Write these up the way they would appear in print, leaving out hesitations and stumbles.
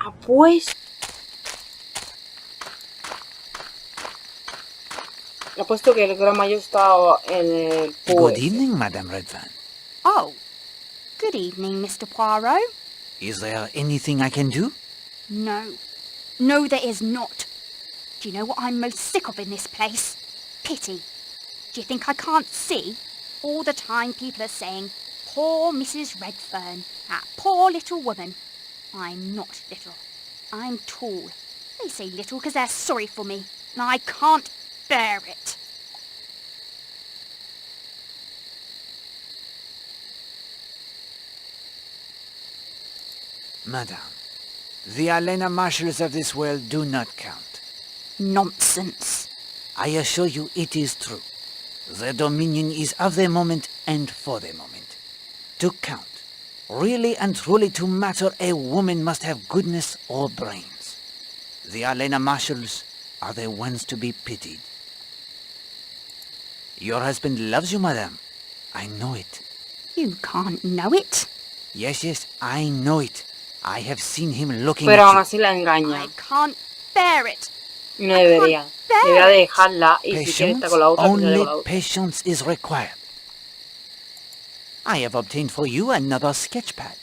Ah, pues... Apuesto que el gran mayor está en el Good pues. evening, Madame Redfern. Oh, good evening, Mr. Poirot. Is there anything I can do? No. No, there is not. Do you know what I'm most sick of in this place? Pity. Do you think I can't see? All the time people are saying, poor Mrs. Redfern, that poor little woman. I'm not little. I'm tall. They say little because they're sorry for me, and I can't bear it. Madame, the Elena Marshals of this world do not count. Nonsense. I assure you it is true. The dominion is of the moment and for the moment. To count, really and truly to matter, a woman must have goodness or brains. The Elena Marshals are the ones to be pitied. Your husband loves you, madame. I know it. You can't know it. Yes, I know it. I have seen him looking Pero at aún you. así la engaña. I can't bear it. Y no debería. Debería dejarla y si quiere estar con la otra, pues Only con la otra. patience is required. I have obtained for you another sketch pad.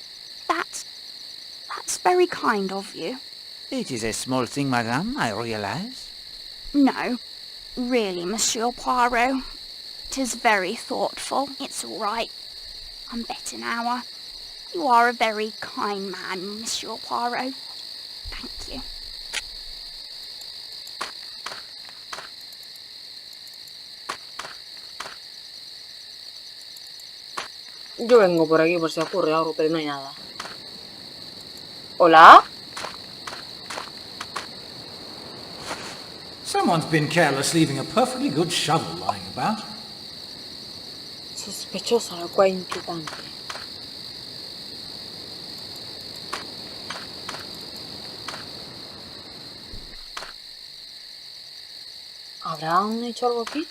That's very kind of you. It is a small thing, madame, I realize. No, really, Monsieur Poirot. 'Tis very thoughtful. It's all right. I'm better now. You are a very kind man, Monsieur Poirot. Thank you. Yo vengo por aquí por si ocurre algo, pero no hay nada. ¿Hola? Someone's been careless leaving a perfectly good shovel lying about. Sospechosa, lo cual inquietante. ¿Habrán hecho algo aquí?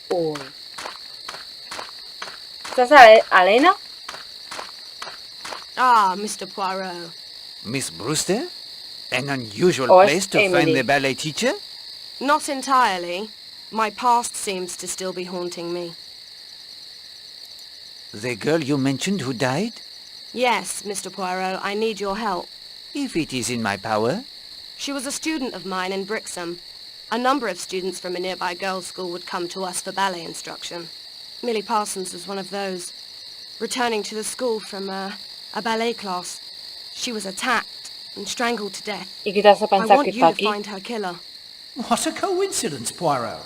Uy. ¿Estás Elena? Ah, Mr. Poirot. Miss Brewster? An unusual Oh, place to Emily. find the ballet teacher? Not entirely. My past seems to still be haunting me. The girl you mentioned who died? Yes, Mr. Poirot, I need your help. If it is in my power. She was a student of mine in Brixham. A number of students from a nearby girls' school would come to us for ballet instruction. Millie Parsons was one of those. Returning to the school from a ballet class, she was attacked and strangled to death. ¿Y qué te hace I pensar want que you está to aquí? find her killer. What a coincidence, Poirot.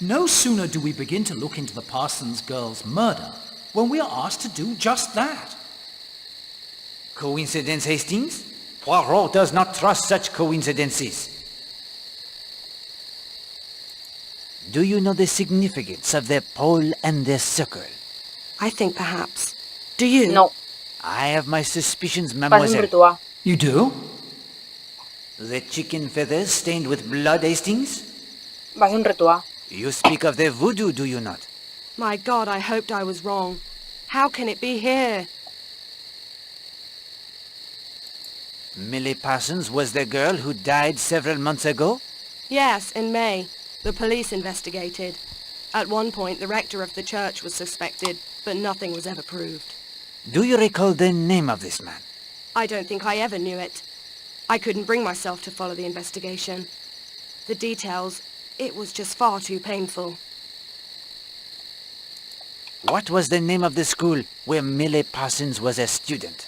No sooner do we begin to look into the Parsons girl's murder when we are asked to do just that. Coincidence, Hastings? Poirot does not trust such coincidences. Do you know the significance of the pole and the circle? I think perhaps. Do you? No, I have my suspicions, pasa un mademoiselle. ritual. You do? The chicken feathers stained with blood, Hastings? Va a ser un ritual. You speak of the voodoo, do you not? My God, I hoped I was wrong. How can it be here? Millie Parsons was the girl who died several months ago? Yes, in May. The police investigated. At one point, the rector of the church was suspected, but nothing was ever proved. Do you recall the name of this man? I don't think I ever knew it. I couldn't bring myself to follow the investigation. The details, it was just far too painful. What was the name of the school where Millie Parsons was a student?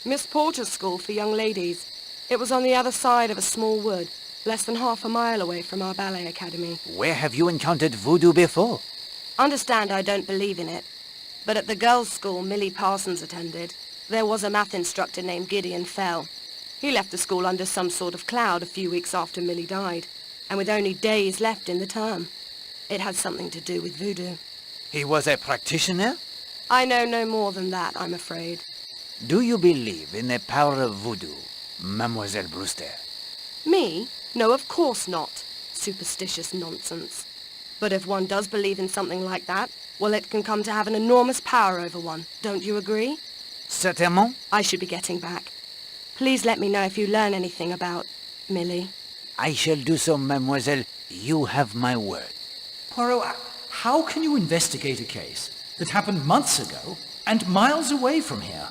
Miss Porter's school for young ladies. It was on the other side of a small wood, less than half a mile away from our ballet academy. Where have you encountered voodoo before? Understand I don't believe in it, but at the girls' school Millie Parsons attended, there was a math instructor named Gideon Fell. He left the school under some sort of cloud a few weeks after Millie died, and with only days left in the term. It had something to do with voodoo. He was a practitioner? I know no more than that, I'm afraid. Do you believe in the power of voodoo, Mademoiselle Brewster? Me? No, of course not. Superstitious nonsense. But if one does believe in something like that, well, it can come to have an enormous power over one. Don't you agree? Certainement. I should be getting back. Please let me know if you learn anything about Millie. I shall do so, mademoiselle. You have my word. Poirot, how can you investigate a case that happened months ago and miles away from here?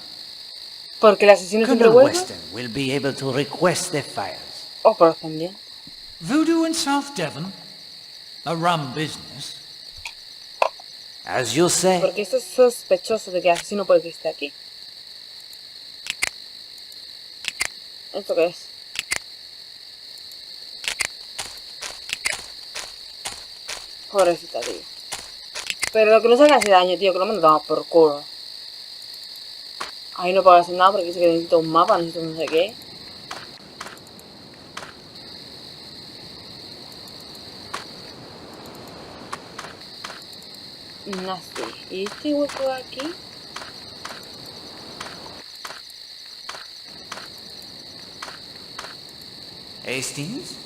Porque el asesino siempre Colonel vuelve. Weston will be able to request the files. O por los pendientes. Voodoo in South Devon? A rum business. As you say. Porque esto es sospechoso de que el asesino puede que esté aquí. ¿Esto qué es? Pobrecita, tío. Pero lo que no se hace daño, tío, que lo mandamos por culo. Ahí no puedo hacer nada porque dice que necesito un mapa, necesito no sé qué. Nasty. ¿Y este hueco de aquí? Hastings?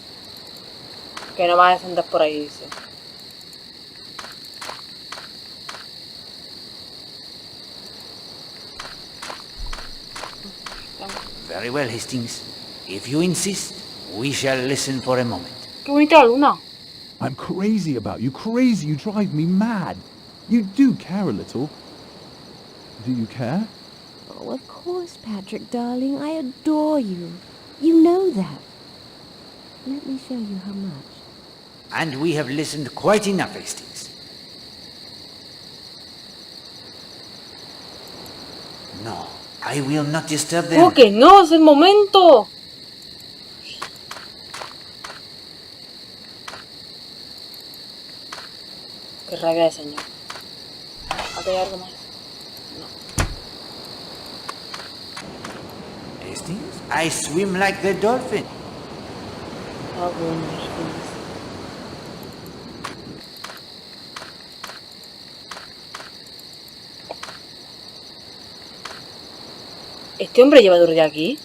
Que no va a descender por ahí, dice. Very well, Hastings. If you insist, we shall listen for a moment. Qué bonita la luna. I'm crazy about you. Crazy. You drive me mad. You do care a little. Do you care? Oh, of course, Patrick, darling. I adore you. You know that. Let me show you how much. And we have listened quite enough, Hastings. No, I will not disturb them. ¿Cómo que no? ¡Es el momento! Qué rabia de señor. ¿Aquí hay algo más? Hastings? I swim like the dolphin. Ah, bueno, sí. ¿Este hombre lleva duro ya aquí?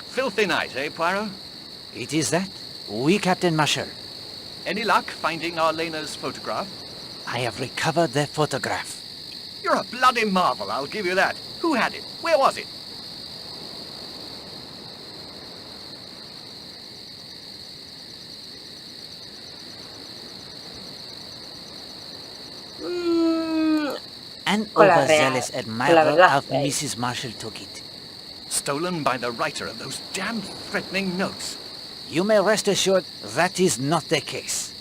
Filthy night, eh, Poirot? It is that. Oui, Captain Marshall. Any luck finding our Lena's photograph? I have recovered the photograph. You're a bloody marvel, I'll give you that. Who had it? Where was it? An Con la overzealous real. admirer Con la verdad, of Mrs. Marshall took it. Stolen by the writer of those damned threatening notes. You may rest assured that is not the case.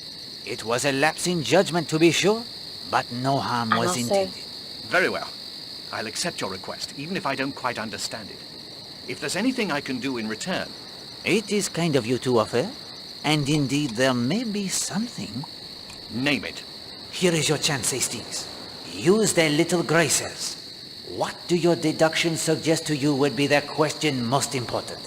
It was a lapse in judgment, to be sure, but no harm was no sé. intended. Very well. I'll accept your request, even if I don't quite understand it. If there's anything I can do in return... It is kind of you to offer, and indeed there may be something. Name it. Here is your chance, Hastings. Use the little graces. What do your deductions suggest to you would be the question most important?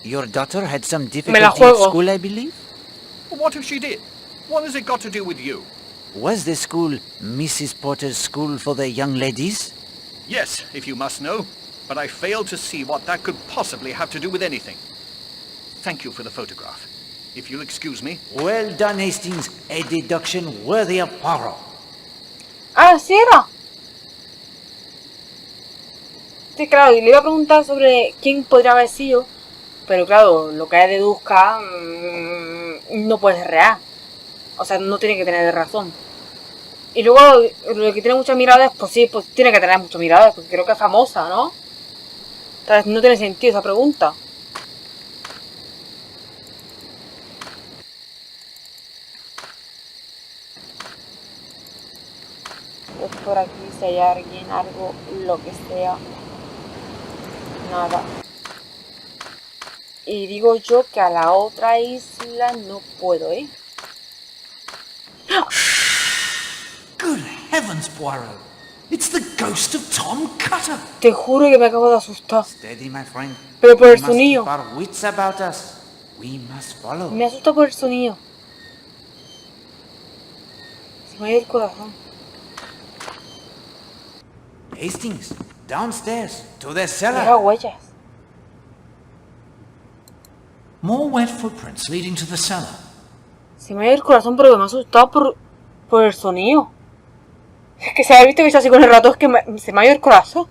Your daughter had some difficulty at juego. school, I believe? What if she did? What has it got to do with you? Was the school Mrs. Porter's school for the young ladies? Yes, if you must know. But I fail to see what that could possibly have to do with anything. Thank you for the photograph. If you'll excuse me... Well done, Hastings. A deduction worthy of Poirot. ¡Ah, sí era! Sí, claro, y le iba a preguntar sobre quién podría haber sido, pero claro, lo que deduzca no puede ser real. O sea, no tiene que tener razón. Y luego, lo que tiene muchas miradas, pues sí, pues tiene que tener muchas miradas, porque creo que es famosa, ¿no? Entonces no tiene sentido esa pregunta. Pues por aquí, si hay alguien, algo, lo que sea. Nada. Y digo yo que a la otra isla no puedo ir. Good heavens, Poirot! It's the ghost of Tom Cutter! Te juro que me acabo de asustar. Steady, my friend. Pero por el We must sonido. keep our wits about us. We must follow. Me asusta por el sonido. Se me ha ido el corazón. Hastings, downstairs, to the Deja cellar. huellas. More wet footprints leading to the cellar. Se me ha ido el corazón, pero me ha asustado por el sonido. Es que se ha visto que está así con el rato, es que se me ha ido el corazón.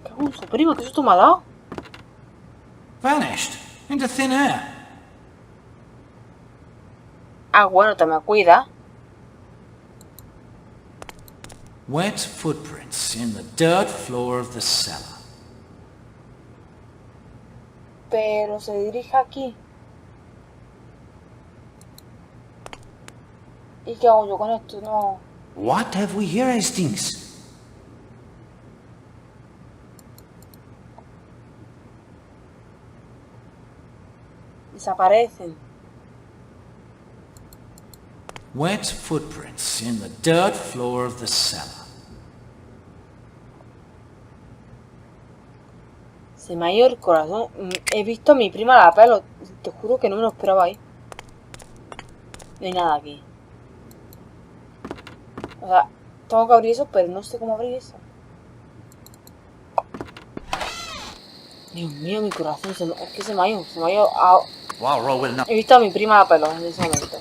¿Qué hago, su prima? ¿Qué susto me ha dado? Vanished into thin air. Ah, bueno, te me cuida. Wet footprints in the dirt floor of the cellar. Pero se dirige aquí. ¿Y qué hago yo con esto? No. What have we here, Hastings? Desaparecen. Wet footprints in the dirt floor of the cellar. Se me ha ido el corazón. He visto a mi prima la pelo. Te juro que no me lo esperaba ahí. No hay nada aquí. O sea, tengo que abrir eso, pero no sé cómo abrir eso. Dios mío, mi corazón. Es que se me ha ido. Se me ha ido. Wow, Rowell, no. He visto a mi prima la pelo en ese momento.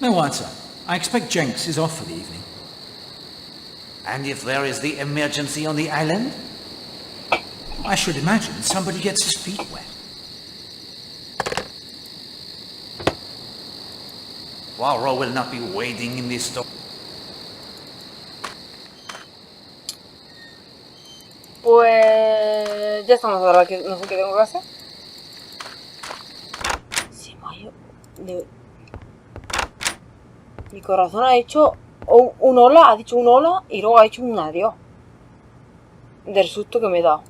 No answer. I expect Jenks is off for the evening. And if there is the emergency on the island? I should imagine somebody gets his feet wet. Wow, Row will not be wading in this storm. Pues ya estamos ahora que no sé qué tengo que hacer. Se me ha ido mi corazón ha hecho un hola, ha dicho un hola y luego ha hecho un adiós. Del susto que me he dado.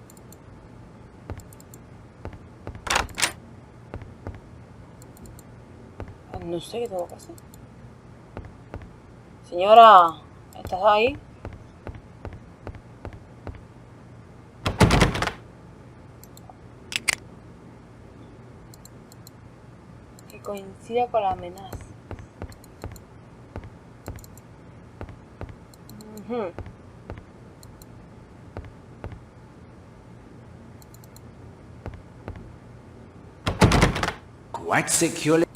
No sé qué tengo que hacer. Señora, ¿estás ahí? Que coincida con la amenaza. Quite securely.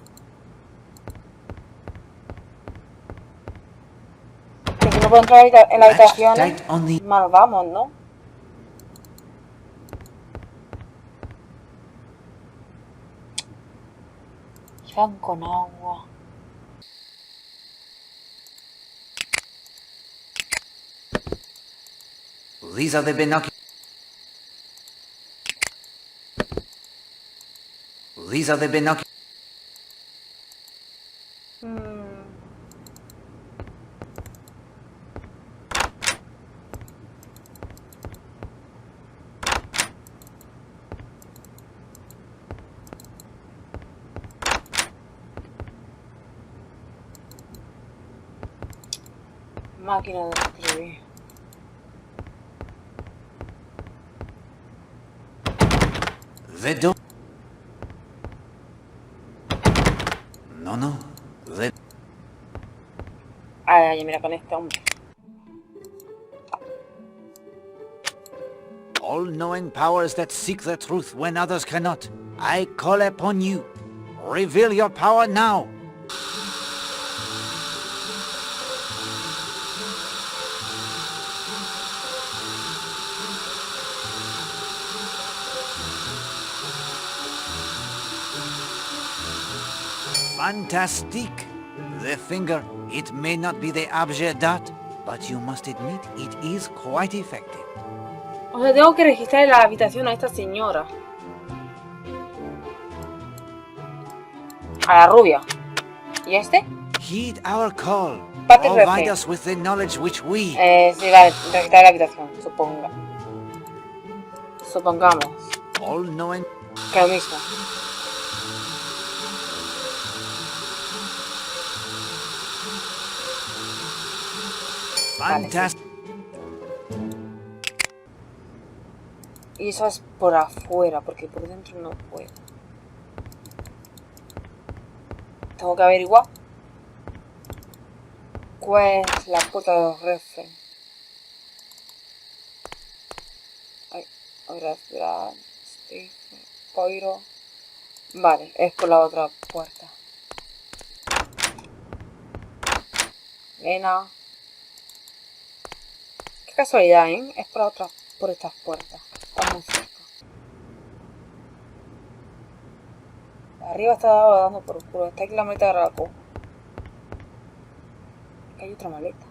Que si no puedo entrar en la habitación, Tight on the... mal vamos, ¿no? Llevan con agua. These are the binoculars. These are the binoculars. Máquina de escribir. They don't... No. They... Ay, mira con este hombre. All-knowing powers that seek the truth when others cannot. I call upon you. Reveal your power now. Fantastique. The finger, it may not be the objet d'art, but you must admit it is quite effective. O sea, tengo que registrar en la habitación a esta señora. A la rubia. ¿Y este? Heed our call. Pate Provide refe. us with the knowledge which we... Sí, vale, registrar la habitación, suponga. Supongamos. All-knowing... Que lo mismo. Fantastic. Y eso es por afuera, porque por dentro no puedo. Tengo que averiguar cuál es la puerta de los refres. Ay, ahora Poiro. Vale, es por la otra puerta. Reina. Qué casualidad, ¿eh? Es por estas puertas. Está muy cerca. Arriba está dando por oscuro. Está aquí la maleta de Raco. Aquí hay otra maleta.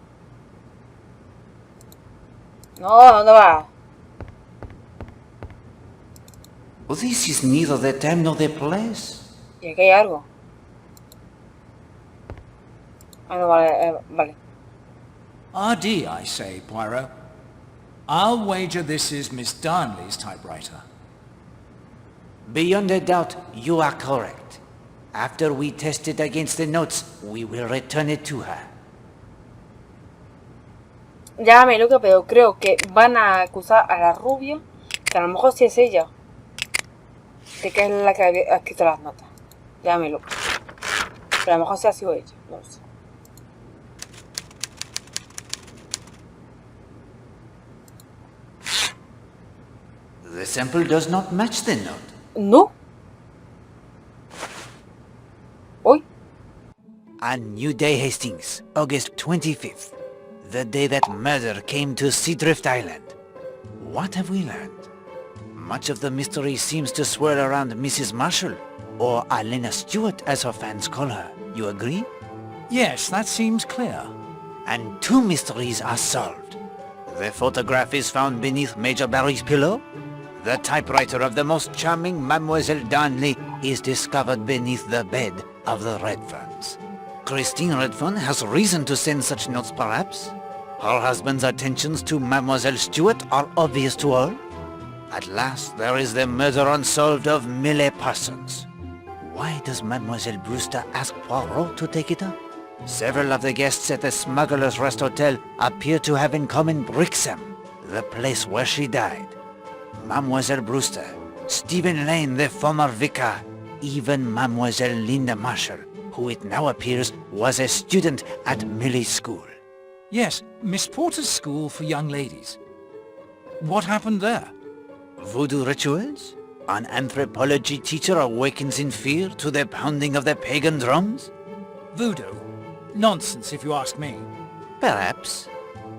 No, ¿dónde va? This is neither the time nor the place. Y aquí hay algo. Ah, no, vale, vale. RD, I say, Poirot. I'll wager this is Miss Darnley's typewriter. Beyond a doubt, you are correct. After we test it against the notes, we will return it to her. Llámame loca, pero creo que van a acusar a la rubia, que a lo mejor sí es ella, de que es la que ha escrito las notas. Llámame loca. Pero a lo mejor sí ha sido ella, no lo sé. The sample does not match the note. No. Uy. A new day, Hastings, August 25th. The day that murder came to Seadrift Island. What have we learned? Much of the mystery seems to swirl around Mrs. Marshall, or Alena Stewart as her fans call her. You agree? Yes, that seems clear. And two mysteries are solved. The photograph is found beneath Major Barry's pillow. The typewriter of the most charming Mademoiselle Darnley is discovered beneath the bed of the Redferns. Christine Redfern has reason to send such notes, perhaps? Her husband's attentions to Mademoiselle Stewart are obvious to all. At last, there is the murder unsolved of Millie Parsons. Why does Mademoiselle Brewster ask Poirot to take it up? Several of the guests at the Smuggler's Rest Hotel appear to have in common Brixham, the place where she died. Mademoiselle Brewster, Stephen Lane, the former vicar, even Mademoiselle Linda Marshall, who it now appears was a student at Millie's school. Yes, Miss Porter's school for young ladies. What happened there? Voodoo rituals? An anthropology teacher awakens in fear to the pounding of the pagan drums? Voodoo? Nonsense, if you ask me. Perhaps.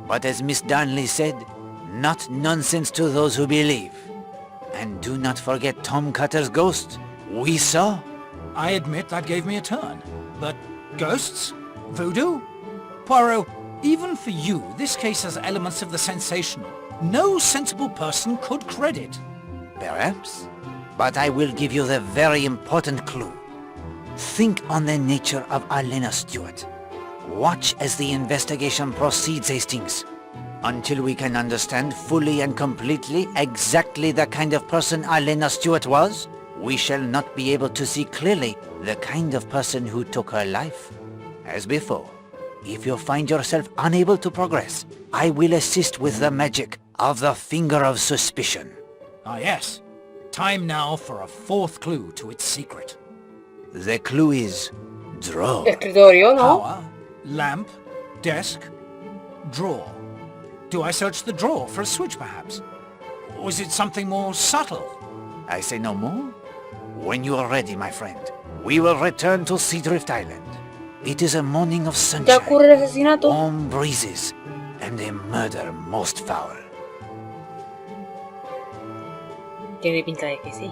But as Miss Darnley said, not nonsense to those who believe. And do not forget Tom Cutter's ghost. We saw. I admit that gave me a turn. But ghosts? Voodoo? Poirot, even for you, this case has elements of the sensational. No sensible person could credit. Perhaps. But I will give you the very important clue. Think on the nature of Alena Stewart. Watch as the investigation proceeds, Hastings. Until we can understand fully and completely exactly the kind of person Alena Stewart was, we shall not be able to see clearly the kind of person who took her life. As before, if you find yourself unable to progress, I will assist with the magic of the finger of suspicion. Ah, yes. Time now for a fourth clue to its secret. The clue is draw. Escritorio, ¿no? Power, lamp, desk, drawer. Do I search the drawer for a switch, perhaps? Or is it something more subtle? I say no more. When you are ready, my friend, we will return to Seadrift Island. It is a morning of ¿Ya sunshine, ocurre el asesinato? warm breezes, and a murder most foul. Tiene pinta de que sí.